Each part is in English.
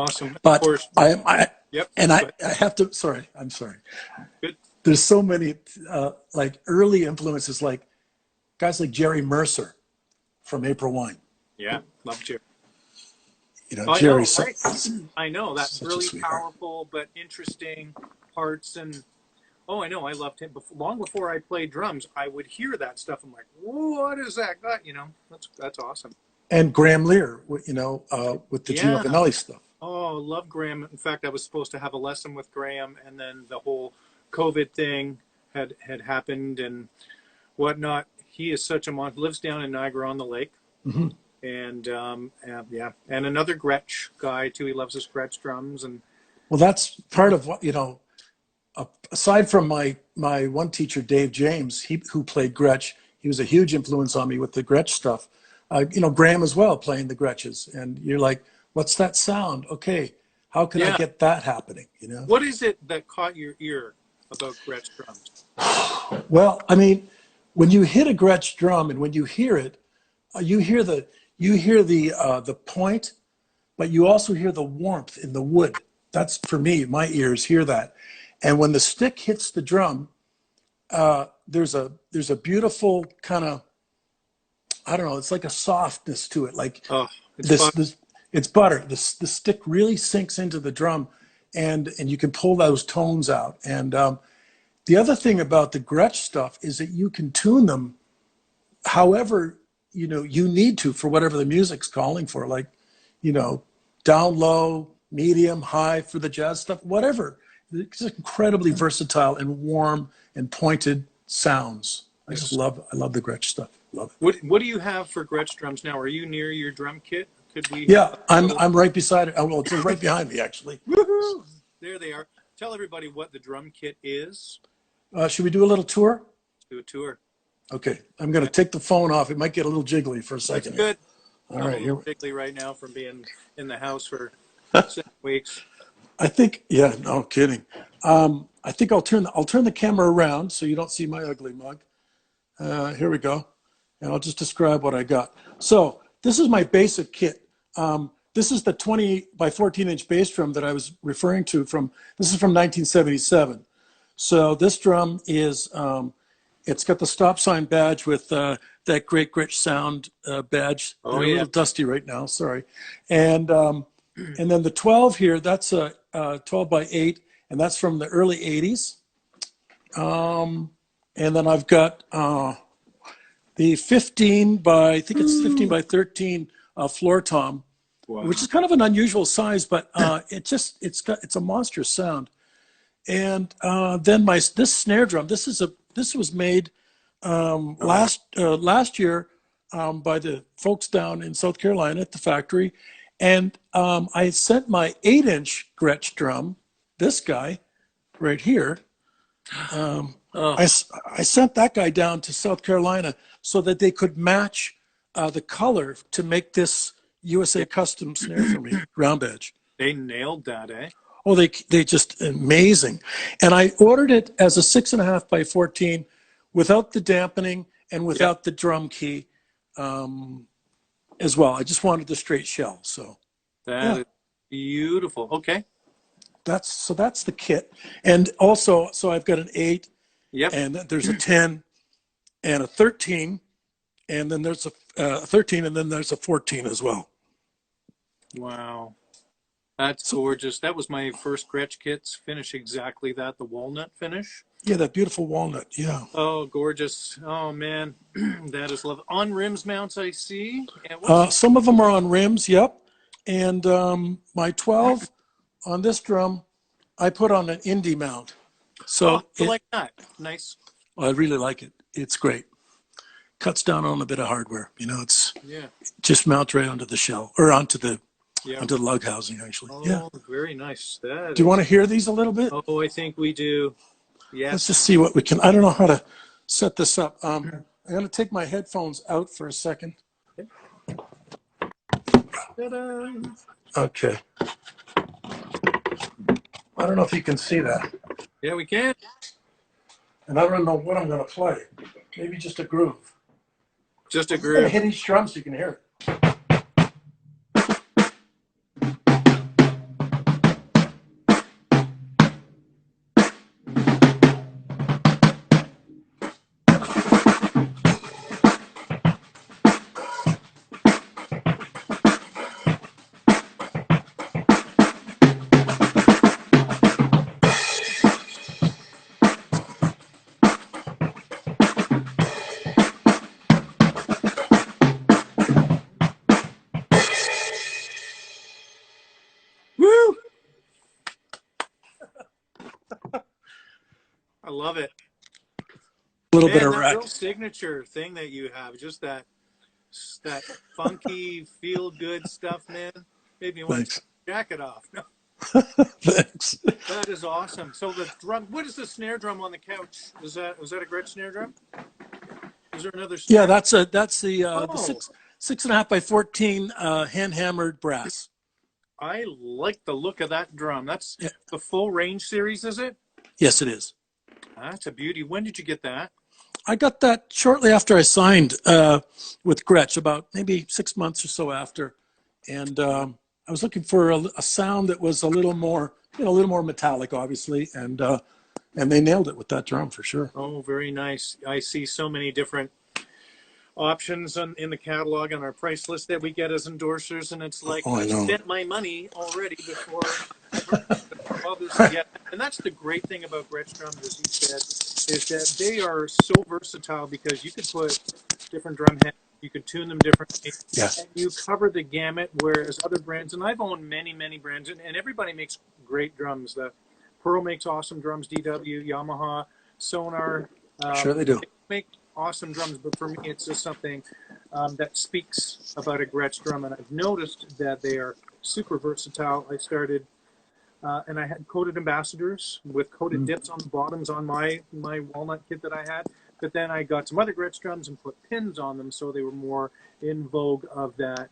Awesome. Of But course. Yep. and Go ahead. I have to, sorry, I'm sorry. Good. There's so many like early influences, like guys like Jerry Mercer from April Wine. Yeah. Love Jerry. You know, I know, Jerry's right? I know that such a really sweetheart. powerful but interesting parts. And oh, I know, I loved him. Long before I played drums, I would hear that stuff. I'm like, what is that guy? You know, that's awesome. And Graham Lear, you know, with the Gino Yeah. Vanelli stuff. Oh, love Graham. In fact, I was supposed to have a lesson with Graham, and then the whole COVID thing had happened and whatnot. He is such a monster. Lives down in Niagara on the Lake, Hmm. and yeah, and another Gretsch guy too. He loves his Gretsch drums, and Well, that's part of what, you know, aside from my one teacher, Dave James, who played Gretsch, he was a huge influence on me with the Gretsch stuff. You know, Graham as well playing the Gretches, and you're like, what's that sound? Okay, how can I yeah. get that happening? You know. What is it that caught your ear about Gretsch drums? Well, I mean, when you hit a Gretsch drum and when you hear it, you hear the point, but you also hear the warmth in the wood. That's for me. My ears hear that, and when the stick hits the drum, there's a beautiful kind of, I don't know. It's like a softness to it, like Oh, it's this fun. this it's butter. The stick really sinks into the drum, and you can pull those tones out. And the other thing about the Gretsch stuff is that you can tune them however you know you need to for whatever the music's calling for, like, you know, down low, medium, high for the jazz stuff, whatever. It's incredibly versatile and warm and pointed sounds. Yes. I love the Gretsch stuff. Love it. What do you have for Gretsch drums now? Are you near your drum kit? Could we Yeah, have a I'm little? I'm right beside it. Oh, well, it's right behind me actually. Woohoo! There they are. Tell everybody what the drum kit is. Should we do a little tour? Let's do a tour. Okay, I'm going to take the phone off. It might get a little jiggly for a That's second here. good. All I'm a right, here. little jiggly right now from being in the house for 6 weeks. I think, yeah, no kidding. I think I'll turn the camera around so you don't see my ugly mug. Here we go, and I'll just describe what I got. So this is my basic kit. This is the 20 by 14-inch bass drum that I was referring to from. This is from 1977. So this drum is. It's got the stop sign badge with that great Gretsch sound badge. Oh They're a yeah. little dusty right now, sorry. And then the 12 here, that's a 12 by 8, and that's from the early 80s. And then I've got the 15 by, I think it's 15 by 13 floor tom, Wow. which is kind of an unusual size, but it's a monstrous sound. And then this snare drum, this was made last year by the folks down in South Carolina at the factory, and I sent my 8-inch Gretsch drum, this guy right here. Oh, I sent that guy down to South Carolina so that they could match the color to make this USA custom snare for me, round edge. they nailed that, eh? Oh, they just amazing. And I ordered it as a 6.5 by 14 without the dampening and without the drum key as well. I just wanted the straight shell. So That is beautiful. Okay. that's the kit. And also, so I've got an 8, Yep. and there's a 10 and a 13, and then there's a 13, and then there's a 14 as well. Wow. That's gorgeous. That was my first Gretsch kits. Finish exactly that, the walnut finish. Yeah, that beautiful walnut. Yeah. Oh, gorgeous. Oh, man. That is lovely. On rims mounts, I see. And Some of them are on rims. Yep. And my 12 on this drum, I put on an indie mount. So I like that. Nice. I really like it. It's great. Cuts down on a bit of hardware. You know, it's Yeah. just mounts right onto the shell or onto the Yeah. lug housing actually. Oh, Yeah. very nice. That Do you is- want to hear these a little bit? Oh, I think we do. Let's Yes. just see what we can. I don't know how to set this up. I'm going to take my headphones out for a second. Ta-da. Okay. I don't know if you can see that. Yeah, we can. And I don't know what I'm going to play. Maybe just a groove. Just a I'm going to groove. hit each drum so you can hear it. I love it. A little bit Man, of that wreck. real signature thing that you have, just that funky, feel good stuff, man. Made me want to take Thanks. the jacket off. No, Thanks. that is awesome. So the drum, what is the snare drum on the couch? Was that a Gretsch snare drum? Is there another Yeah, snare? that's the Oh, 6.5 by 14 hand hammered brass. I like the look of that drum. That's Yeah. the full range series, is it? Yes, it is. That's a beauty. When did you get that? I got that shortly after I signed with Gretsch, about maybe 6 months or so after, and I was looking for a sound that was a little more, a little more metallic, obviously, and they nailed it with that drum for sure. Oh, very nice. I see so many different options in the catalog on our price list that we get as endorsers, and it's like Oh, I I've know. spent my money already before I've heard all this yet. And that's the great thing about Gretsch drums, as you said, is that they are so versatile because you could put different drum heads, you could tune them differently, Yes, and you cover the gamut. Whereas other brands, and I've owned many brands, and everybody makes great drums. The Pearl makes awesome drums, DW, Yamaha, Sonar. sure they do. They make awesome drums, but for me, it's just something that speaks about a Gretsch drum, and I've noticed that they are super versatile. I started, and I had coated ambassadors with coated dips on the bottoms on my walnut kit that I had, but then I got some other Gretsch drums and put pins on them, so they were more in vogue of that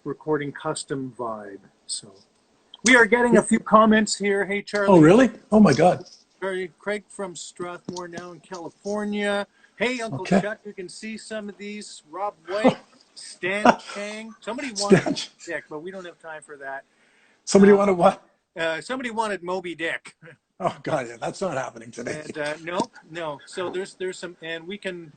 recording custom vibe. So we are getting a few comments here. Hey, Oh, Charlie. really? Oh my God. Craig from Strathmore now in California. Hey, Uncle Okay. Chuck, you can see some of these. Rob White, Stan Chang. Somebody wanted Dick, but we don't have time for that. Somebody wanted what? Somebody wanted Moby Dick. Oh God, yeah, that's not happening today. And no. So there's some, and we can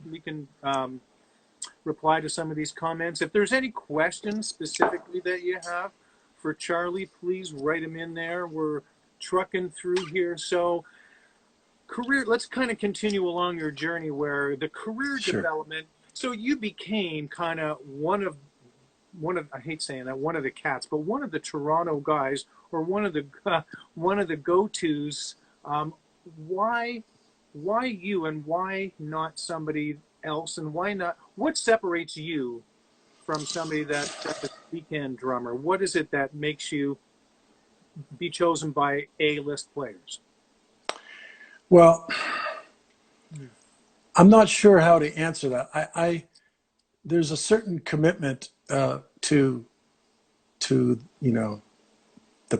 reply to some of these comments. If there's any questions specifically that you have for Charlie, please write them in there. We're trucking through here. So career, let's kind of continue along your journey where the career Sure. development. So you became kind of one of I hate saying that, one of the cats, but one of the Toronto guys, or one of the go-tos. Why you, and why not somebody else, and why not? What separates you from somebody that's a weekend drummer? What is it that makes you be chosen by A-list players? Well, I'm not sure how to answer that. There's a certain commitment to the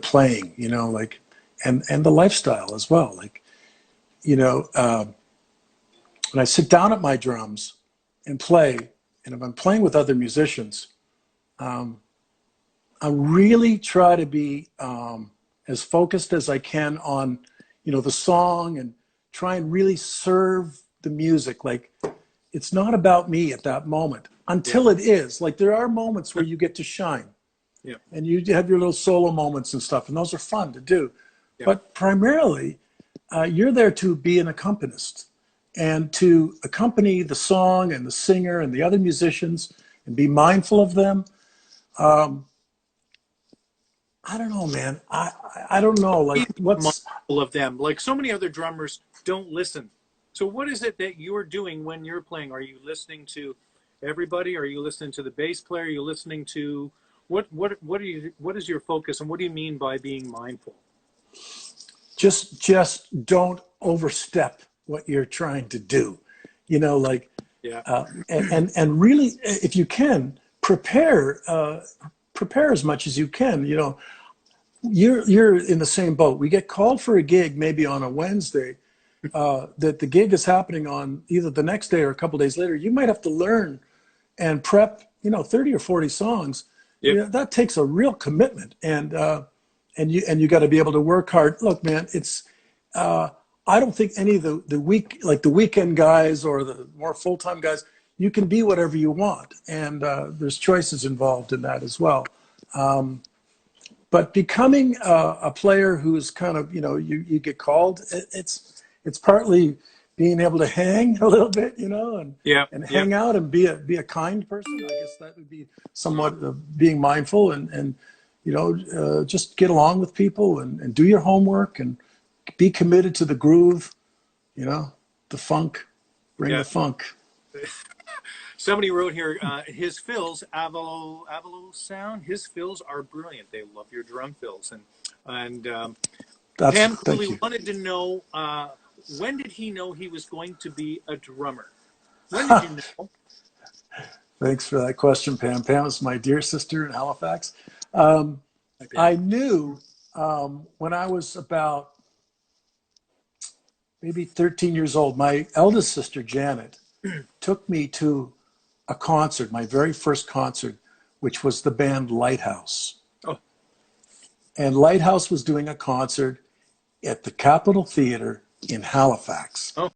playing, like, and the lifestyle as well. Like, when I sit down at my drums and play, and if I'm playing with other musicians, I really try to be as focused as I can on, the song, and try and really serve the music. Like, it's not about me at that moment until it is. Like, there are moments where you get to shine, Yeah. and you have your little solo moments and stuff, and those are fun to do. Yeah. But primarily, you're there to be an accompanist and to accompany the song and the singer and the other musicians and be mindful of them. I don't know, man. I don't know. Like, what's Mindful of them, like so many other drummers don't listen. So what is it that you're doing when you're playing? Are you listening to everybody? Are you listening to the bass player? Are you listening to what is your focus, and what do you mean by being mindful? just don't overstep what you're trying to do. Like, Yeah. And really, if you can, prepare as much as you can. You're in the same boat. We get called for a gig maybe on a Wednesday, that the gig is happening on either the next day or a couple days later. You might have to learn and prep, 30 or 40 songs. Yep. That takes a real commitment, and you got to be able to work hard. Look, man, it's I don't think any of the weekend guys or the more full-time guys, you can be whatever you want, and there's choices involved in that as well. But becoming a player who's kind of, you get called, it's partly being able to hang a little bit, and Yeah. hang out and be a kind person. I guess that would be somewhat being mindful, and just get along with people, and do your homework, and be committed to the groove. You know, the funk, bring Yeah. the funk. Somebody wrote here, his fills, Avalo sound, his fills are brilliant. They love your drum fills. And Pam Thank Cooley you. wanted to know, when did he know he was going to be a drummer? When did you know? Thanks for that question, Pam. Pam is my dear sister in Halifax. Um, Hi, I Pam. knew when I was about maybe 13 years old, my eldest sister, Janet, took me to a concert, my very first concert, which was the band Lighthouse. Oh, And Lighthouse was doing a concert at the Capitol Theater in Halifax. oh.